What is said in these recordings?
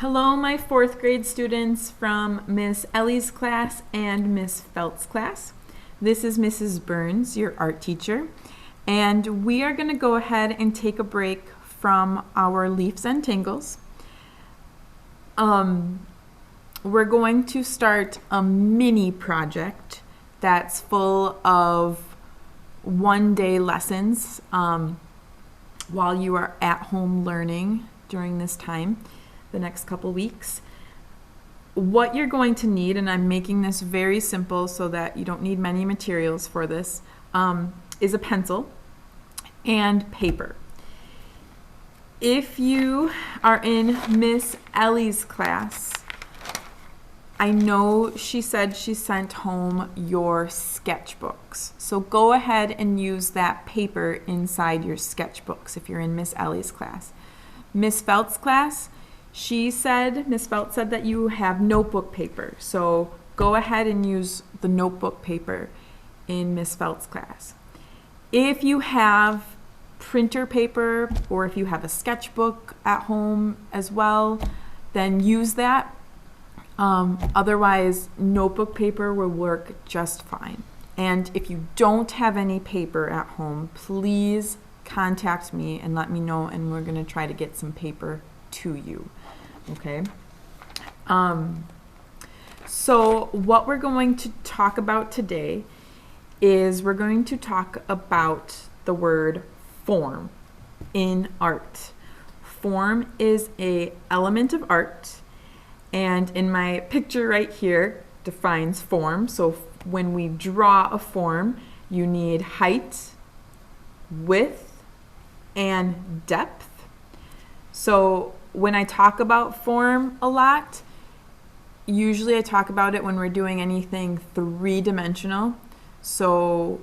Hello, my fourth grade students from Miss Ellie's class and Miss Felt's class. This is Mrs. Burns, your art teacher, and we are going to go ahead and take a break from our Leafs and Tingles. We're going to start a mini project that's full of one-day lessons while you are at home learning during this time, the next couple weeks. What you're going to need, and I'm making this very simple so that you don't need many materials for this, is a pencil and paper. If you are in Miss Ellie's class, I know she said she sent home your sketchbooks. So go ahead and use that paper inside your sketchbooks if you're in Miss Ellie's class. Miss Felt's class, Miss Felt said that you have notebook paper. So go ahead and use the notebook paper in Miss Felt's class. If you have printer paper or if you have a sketchbook at home as well, then use that. Otherwise, notebook paper will work just fine. And if you don't have any paper at home, please contact me and let me know, and we're going to try to get some paper to you. Okay? So what we're going to talk about today is we're going to talk about the word form in art. Form is an element of art. And in my picture right here defines form. So when we draw a form, you need height, width, and depth. So when I talk about form a lot, usually I talk about it when we're doing anything three-dimensional. So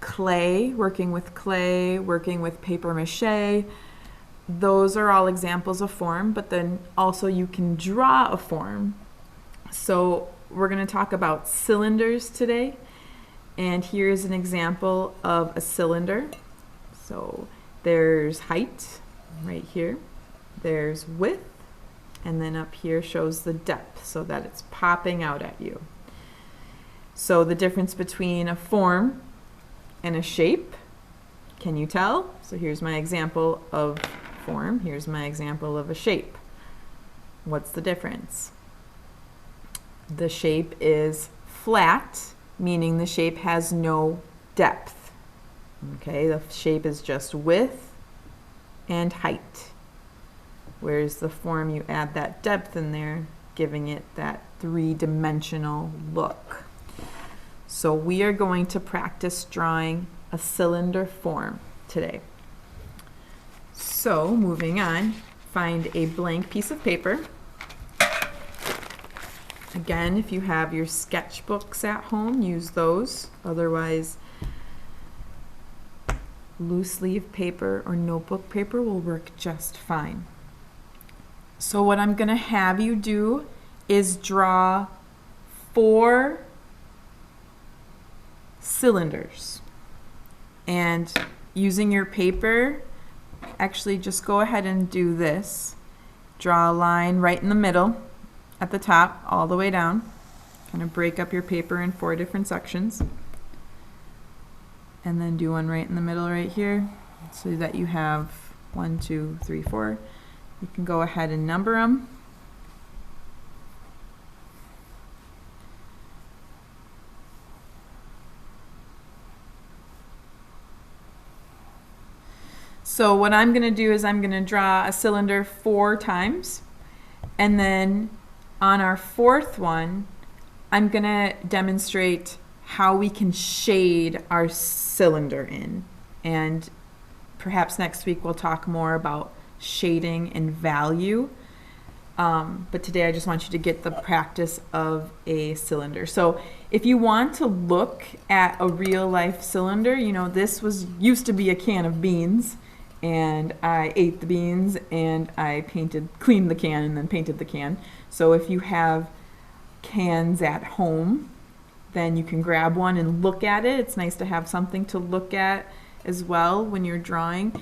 clay, working with paper mache, those are all examples of form, but then also you can draw a form. So we're going to talk about cylinders today, and here's an example of a cylinder. So there's height right here, there's width, and then up here shows the depth so that it's popping out at you. So the difference between a form and a shape, can you tell? So here's my example of form. Here's my example of a shape. What's the difference? The shape is flat, meaning the shape has no depth. Okay, the shape is just width and height. Whereas the form, you add that depth in there, giving it that three-dimensional look. So we are going to practice drawing a cylinder form today. So, moving on, find a blank piece of paper. Again, if you have your sketchbooks at home, use those. Otherwise, loose leaf paper or notebook paper will work just fine. So what I'm going to have you do is draw 4 cylinders. And using your paper, actually just go ahead and do this. Draw a line right in the middle at the top all the way down. Kind of break up your paper in 4 different sections. And then do one right in the middle right here so that you have 1, 2, 3, 4. You can go ahead and number them. So what I'm going to do is I'm going to draw a cylinder 4 times, and then on our 4th one, I'm going to demonstrate how we can shade our cylinder in. And perhaps next week we'll talk more about shading and value. But today I just want you to get the practice of a cylinder. So if you want to look at a real life cylinder, you know, this used to be a can of beans. And I ate the beans and I cleaned the can and then painted the can. So if you have cans at home, then you can grab one and look at it. It's nice to have something to look at as well when you're drawing.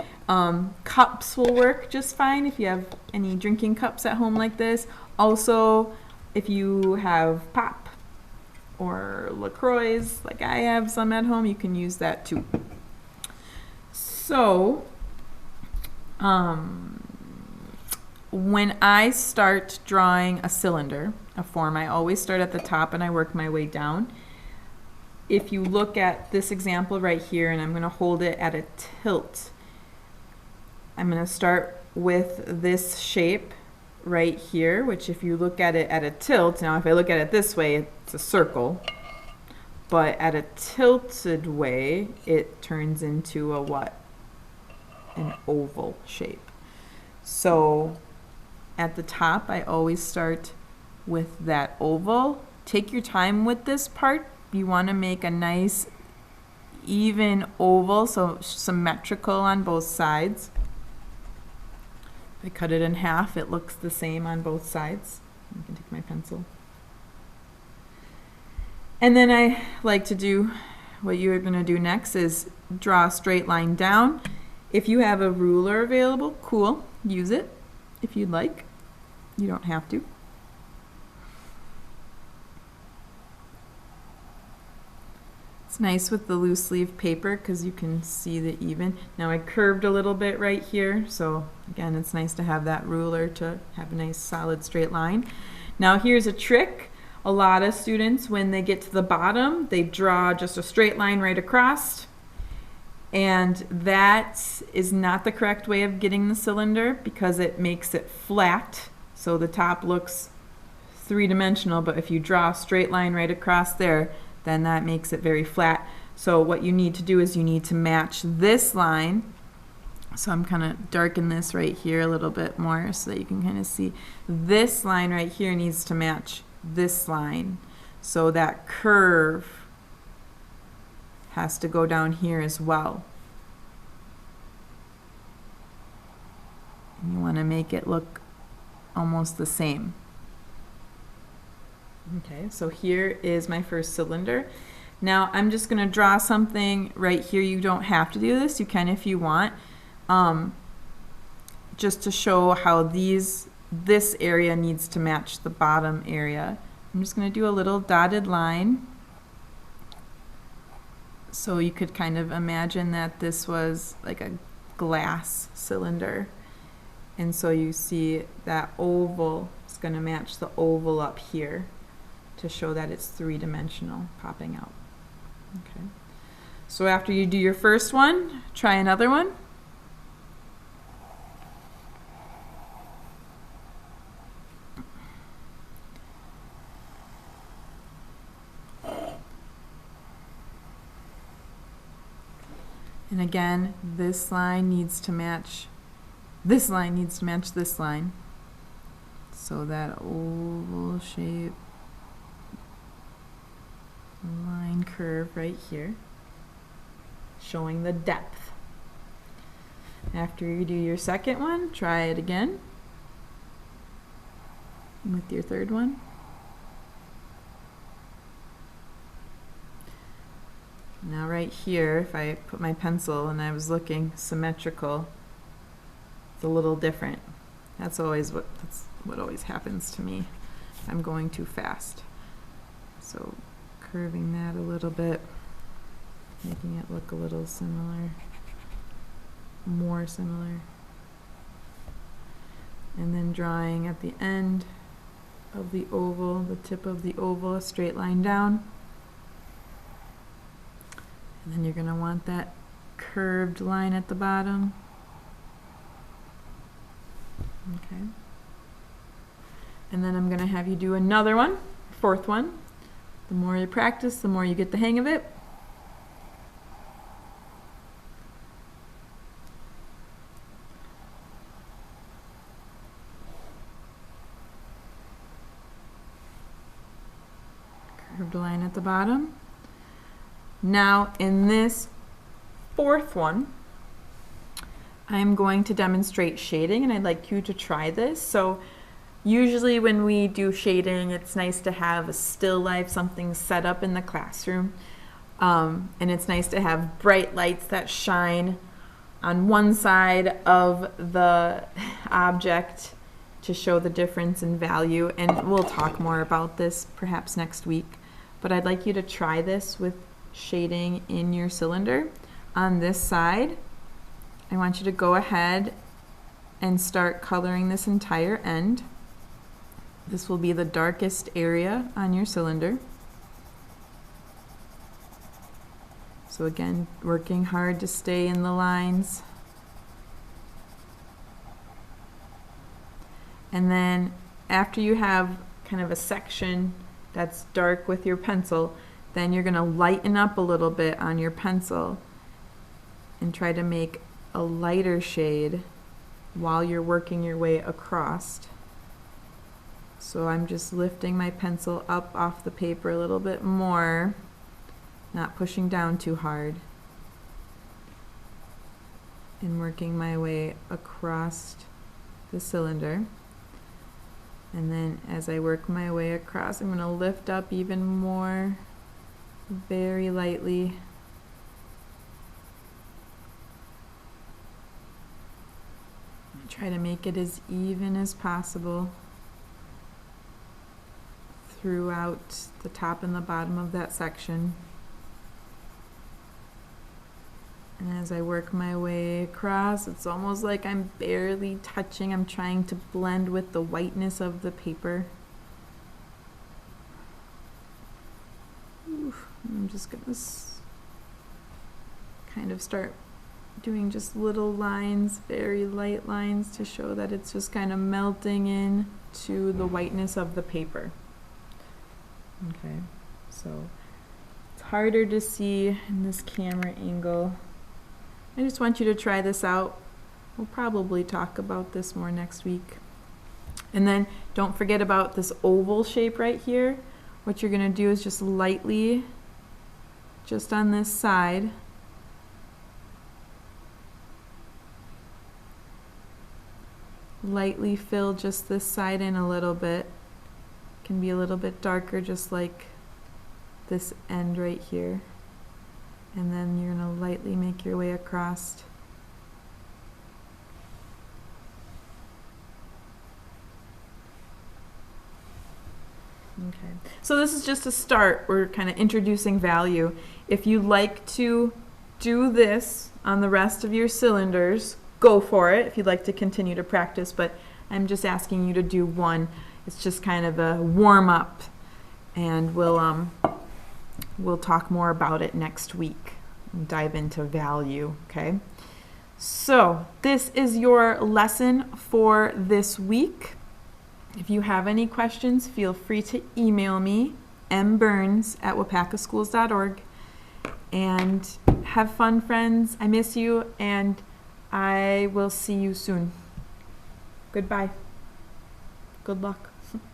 Cups will work just fine if you have any drinking cups at home like this. Also, if you have pop or LaCroix, like I have some at home, you can use that too. So, when I start drawing a cylinder, a form, I always start at the top and I work my way down. If you look at this example right here, and I'm going to hold it at a tilt, I'm going to start with this shape right here, which if you look at it at a tilt, now if I look at it this way, it's a circle, but at a tilted way, it turns into a what? An oval shape. So at the top, I always start with that oval. Take your time with this part. You want to make a nice even oval, so symmetrical on both sides. If I cut it in half, it looks the same on both sides. I can take my pencil. And then I like to do what you're going to do next is draw a straight line down. If you have a ruler available, cool, use it if you'd like. You don't have to. It's nice with the loose leaf paper because you can see the even. Now I curved a little bit right here, so again, it's nice to have that ruler to have a nice solid straight line. Now here's a trick. A lot of students, when they get to the bottom, they draw just a straight line right across. And that is not the correct way of getting the cylinder because it makes it flat. So the top looks three-dimensional, but if you draw a straight line right across there, then that makes it very flat. So what you need to do is you need to match this line. So I'm kind of darken this right here a little bit more so that you can kind of see this line right here needs to match this line. So that curve has to go down here as well. And you want to make it look almost the same. Okay, so here is my first cylinder. Now I'm just going to draw something right here. You don't have to do this. You can if you want. Just to show how this area needs to match the bottom area. I'm just going to do a little dotted line. So you could kind of imagine that this was like a glass cylinder. And so you see that oval is going to match the oval up here to show that it's three-dimensional popping out. Okay. So after you do your first one, try another one. And again, this line needs to match this line needs to match this line. So that oval shape line curve right here, showing the depth. After you do your second one, try it again with your third one. Now right here, if I put my pencil and I was looking symmetrical, it's a little different. That's what always happens to me. I'm going too fast. So curving that a little bit, making it look a little similar, more similar. And then drawing at the end of the oval, the tip of the oval, a straight line down. And then you're going to want that curved line at the bottom. Okay. And then I'm going to have you do another one, fourth one. The more you practice, the more you get the hang of it. Curved line at the bottom. Now in this fourth one, I'm going to demonstrate shading, and I'd like you to try this. So usually when we do shading, it's nice to have a still life, something set up in the classroom. And it's nice to have bright lights that shine on one side of the object to show the difference in value. And we'll talk more about this perhaps next week. But I'd like you to try this with shading in your cylinder. On this side, I want you to go ahead and start coloring this entire end. This will be the darkest area on your cylinder. So again, working hard to stay in the lines. And then after you have kind of a section that's dark with your pencil, then you're going to lighten up a little bit on your pencil and try to make a lighter shade while you're working your way across. So I'm just lifting my pencil up off the paper a little bit more, not pushing down too hard, and working my way across the cylinder. And then as I work my way across, I'm going to lift up even more, very lightly. Try to make it as even as possible throughout the top and the bottom of that section. And as I work my way across, it's almost like I'm barely touching. I'm trying to blend with the whiteness of the paper. I'm just going to kind of start doing just little lines, very light lines, to show that it's just kind of melting in to the whiteness of the paper. Okay, so it's harder to see in this camera angle. I just want you to try this out. We'll probably talk about this more next week. And then don't forget about this oval shape right here. What you're going to do is just lightly, just on this side, lightly fill just this side in a little bit. Can be a little bit darker, just like this end right here. And then you're going to lightly make your way across. Okay, so this is just a start. We're kind of introducing value. If you like to do this on the rest of your cylinders, go for it if you'd like to continue to practice, but I'm just asking you to do one. It's just kind of a warm-up, and we'll talk more about it next week and dive into value, okay? So this is your lesson for this week. If you have any questions, feel free to email me, mburns@wapakaschools.org. And have fun, friends. I miss you, and I will see you soon. Goodbye. Good luck.